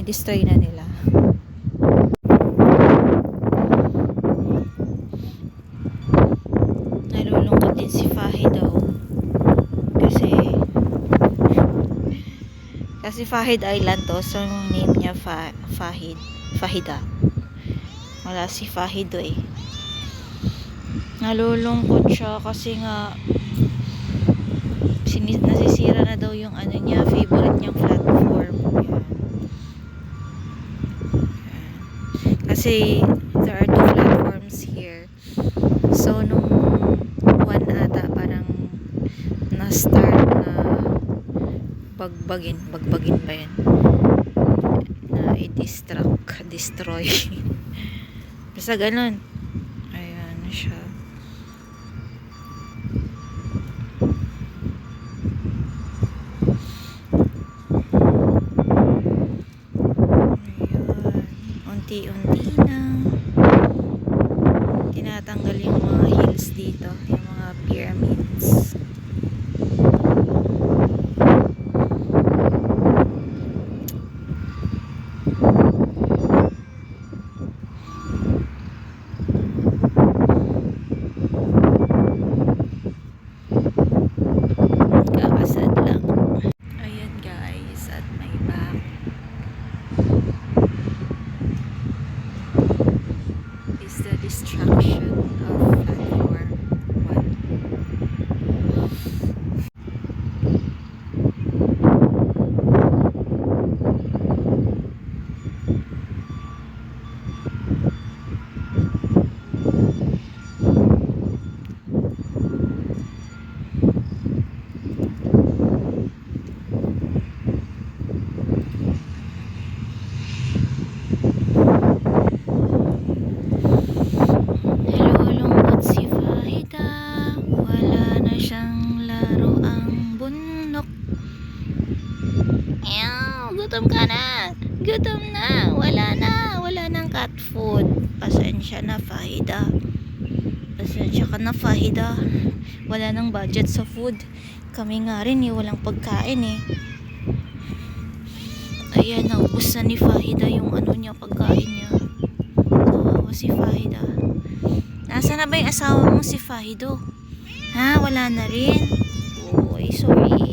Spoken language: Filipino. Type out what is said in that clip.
destroy na nila. Nalulungkot din si Fahid daw. Kasi Fahid Island to, so yung name niya Fahida. Wala si Fahid eh. Nalulungkot siya kasi nga nasisira na daw yung ano niya, favorite niyang platform. Yan. Kasi there are two platforms here. So nung one ata parang na-start na bagbagin ba yan, na destroy. Basta ganun. Ayan siya. Unti-unti na tinatanggal yung mga hills dito, yung mga pyramids. Kakasad lang. Ayan guys, at may back is the destruction of platform 1. Nalulungkot si Fahida, wala na siyang laro ang bundok. Ew, gutom ka na. Gutom na. Wala nang cat food. Pasensya na Fahida. Pasensya ka na Fahida. Wala nang budget sa food. Kami nga rin walang pagkain eh. Ayan, naubos na ni Fahida yung ano niya, pagkain niya. Kawawa si Fahida. Nasaan na ba yung asawa mo si Fahido? Ha? Wala na rin? Oy, sorry.